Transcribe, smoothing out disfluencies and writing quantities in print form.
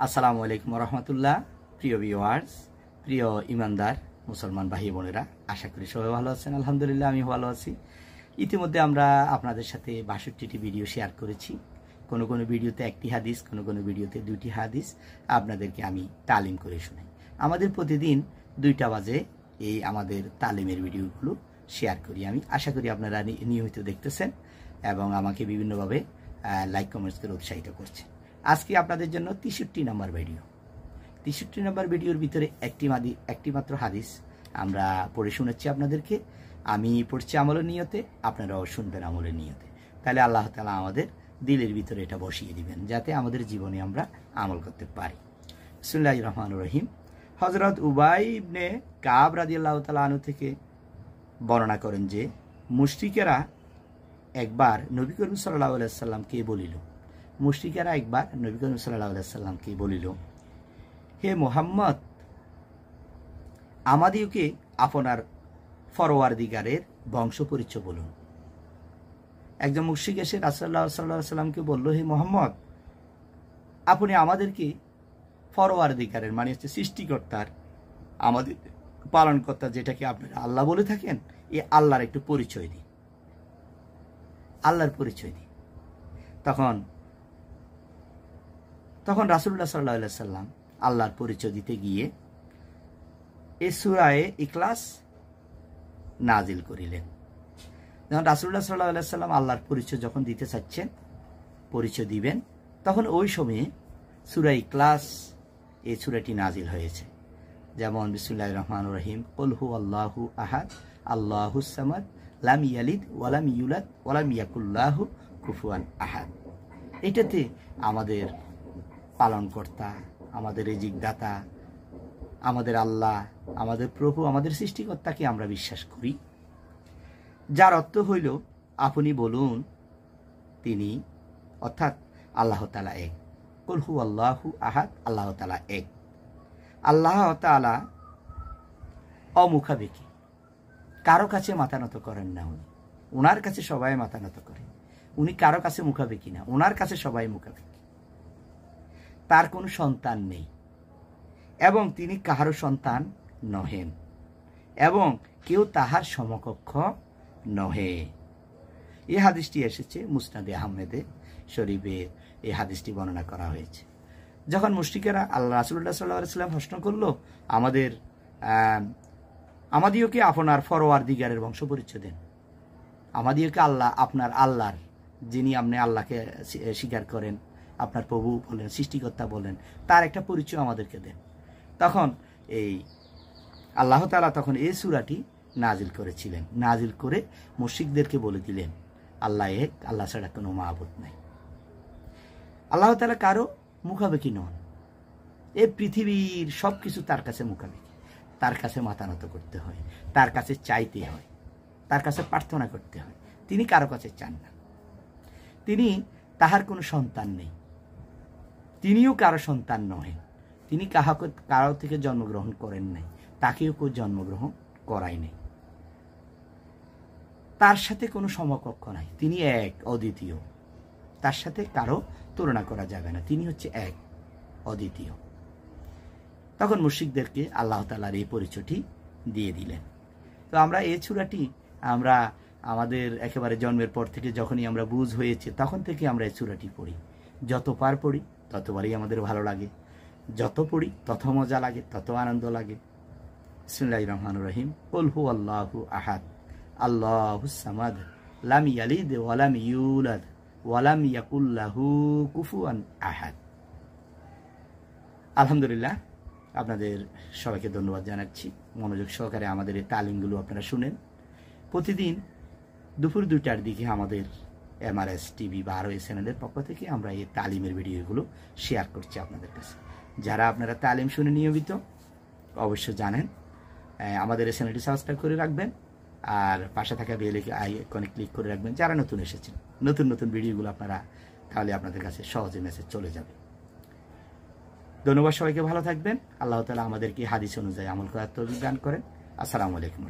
আসসালামু আলাইকুম রহমতুল্লাহ। প্রিয় ভিউয়ার্স, প্রিয় ইমানদার মুসলমান ভাই বোনেরা, আশা করি সবাই ভালো আছেন। আলহামদুলিল্লাহ আমি ভালো আছি। ইতিমধ্যে আমরা আপনাদের সাথে ৬২টি ভিডিও শেয়ার করেছি। কোনো কোনো ভিডিওতে একটি হাদিস, কোনো কোনো ভিডিওতে ২টি হাদিস আপনাদেরকে আমি তালিম করে শোনাই। আমাদের প্রতিদিন ২টা বাজে এই আমাদের তালিমের ভিডিওগুলো শেয়ার করি আমি। আশা করি আপনারা নিয়মিত দেখতেছেন এবং আমাকে বিভিন্নভাবে লাইক কমেন্টস করে উৎসাহিত করছেন। আজকে আপনাদের জন্য ৬৩ নম্বর ভিডিও। ৬৩ নম্বর ভিডিওর ভিতরে একটি মাত্র হাদিস আমরা পড়ে শোনাচ্ছি আপনাদেরকে। আমি পড়ছি আমলের নিয়তে, আপনারাও শুনবেন আমলের নিয়তে। তাহলে আল্লাহ তাআলা আমাদের দিলের ভিতরে এটা বসিয়ে দিবেন, যাতে আমাদের জীবনে আমরা আমল করতে পারি। বিসমিল্লাহির রহমানির রহিম। হযরত উবাই ইবনে কাব রাদিয়াল্লাহু তাআলা আনহু থেকে বর্ণনা করেন যে মুশরিকেরা একবার নবী করিম সাল্লাল্লাহু আলাইহি ওয়াসাল্লামকে বলিল, মুশরিকেরা একবার নবী করিম সাল্লাল্লাহু আলাইহি ওয়াসাল্লামকে বলিল, হে মুহাম্মদ, আমাদিওকে আপনার ফরওয়ারদিগারের বংশ পরিচয় বলুন। একজন মুশরিক এসে রাসূলুল্লাহ সাল্লাল্লাহু আলাইহি ওয়াসাল্লামকে বলল, হে মুহাম্মদ, আপনি আমাদেরকে ফরওয়ারদিগারের মানে হচ্ছে সৃষ্টিকর্তার, আমাদের পালনকর্তা, যেটাকে আপনারা আল্লাহ বলে থাকেন, এই আল্লাহর একটু পরিচয় দিন, আল্লাহর পরিচয় দিন। তখন রাসূলুল্লাহ সাল্লাল্লাহু আলাইহি ওয়াসাল্লাম আল্লাহর পরিচয় দিতে গিয়ে এই সূরা ইখলাস নাজিল করিলেন। যখন রাসূলুল্লাহ সাল্লাল্লাহু আলাইহি ওয়াসাল্লাম আল্লাহর পরিচয় যখন দিতে চাচ্ছেন, পরিচয় দিবেন, তখন ওই সময়ে সূরা ইখলাস এই সূরাটি নাজিল হয়েছে। যেমন বিসমিল্লাহির রহমানির রহিম, কুল হুয়াল্লাহু আহাদ আল্লাহুস সামাদ লাম ইয়ালিদ ওয়ালাম ইউলাদ ওয়ালাম ইয়াকুল লাহু কুফুয়ান আহাদ। এটাতে আমাদের পালনকর্তা, আমাদের রিজিকদাতা, আমাদের আল্লাহ, আমাদের প্রভু, আমাদের সৃষ্টিকর্তাকে আমরা বিশ্বাস করি, যার অর্থ হইল আপনি বলুন তিনি, অর্থাৎ আল্লাহ তাআলা এক। কুল হুয়াল্লাহু আহাদ, আল্লাহ তাআলা এক। আল্লাহ তাআলা অমুখাপেক্ষী, কারো কাছে মাথা নত করেন না। উনি ওনার কাছে সবাই মাথা নত করে। উনি কারো কাছে মুখাপেক্ষী না, ওনার কাছে সবাই মুখাপেক্ষী। তার কোনো সন্তান নেই এবং তিনি কাহারও সন্তান নহেন এবং কেউ তাহার সমকক্ষ নহে। এই হাদিসটি এসেছে মুসনাদে আহমেদে শরীফে, এই হাদিসটি বর্ণনা করা হয়েছে। যখন মুশরিকেরা আল্লাহ রাসূলুল্লাহ সাল্লাল্লাহু আলাইহি ওয়াসাল্লাম প্রশ্ন করলো, আমাদিওকে আপনার ফরওয়ারদিগারের বংশ পরিচয় দেন, আমাদিওকে আল্লাহ, আপনার আল্লাহর, যিনি আপনি আল্লাহকে স্বীকার করেন, আপনার প্রভু বলেন, সৃষ্টিকর্তা বলেন, তার একটা পরিচয় আমাদেরকে দেন। তখন এই আল্লাহ তাআলা তখন এই সূরাটি নাজিল করেছিলেন। নাজিল করে মুশরিকদেরকে বলে দিলেন, আল্লাহ এক, আল্লাহ ছাড়া কোনো মাবুদ নাই। আল্লাহ তাআলা কারো মুখাপেক্ষী নন। এই পৃথিবীর সব কিছু তার কাছে মুখাপেক্ষী। তার কাছে মাথা নত করতে হয়, তার কাছে চাইতে হয়, তার কাছে প্রার্থনা করতে হয়। তিনি কারো কাছে চান না। তাহার কোনো সন্তান নেই, তিনিও কারো সন্তান নহেন। তিনি কারো থেকে জন্মগ্রহণ করেন নাই, তাকেও কেউ জন্মগ্রহণ করাই নাই। তার সাথে কোনো সমকক্ষ নাই, তিনি এক, অদ্বিতীয়। তার সাথে কারো তুলনা করা যাবে না, তিনি হচ্ছে এক, অদ্বিতীয়। তখন মুশরিকদেরকে আল্লাহ তাআলার এই পরিচয়টি দিয়ে দিলেন। তো আমরা এই সূরাটি আমরা আমাদের একেবারে জন্মের পর থেকে যখনই আমরা বুঝ হয়েছে, তখন থেকে আমরা এই সূরাটি পড়ি। যতবার পড়ি ততবারই আমাদের ভালো লাগে, যত পড়ি তত মজা লাগে, তত আনন্দ লাগে। বিসমিল্লাহির রহমানির রহিম। কুল হুয়াল্লাহু আহাদ আল্লাহুস সামাদ লাম ইয়ালিদ ওয়ালাম ইউলাদ ওয়ালাম ইয়াকুল লাহু কুফুয়ান আহাদ। আলহামদুলিল্লাহ, আপনাদের সবাইকে ধন্যবাদ জানাচ্ছি। মনোযোগ সহকারে আমাদের এই তালিমগুলো আপনারা শুনেন। প্রতিদিন দুপুর 2টার দিকে আমাদের MRS টিভি বা আরও এই চ্যানেলের পক্ষ থেকে আমরা এই তালিমের ভিডিওগুলো শেয়ার করছি আপনাদের কাছে। যারা আপনারা তালিম শুনে নিয়মিত, অবশ্য জানেন, আমাদের এই চ্যানেলটি সাবস্ক্রাইব করে রাখবেন আর পাশে থাকা বেল আইকনে ক্লিক করে রাখবেন। যারা নতুন এসেছেন, নতুন নতুন ভিডিওগুলো আপনারা, তাহলে আপনাদের কাছে সহজে মেসেজ চলে যাবে। ধন্যবাদ, সবাইকে ভালো থাকবেন। আল্লাহ তাআলা আমাদেরকে হাদিস অনুযায়ী আমল করার তৌফিক দান করেন। আসসালামু আলাইকুম।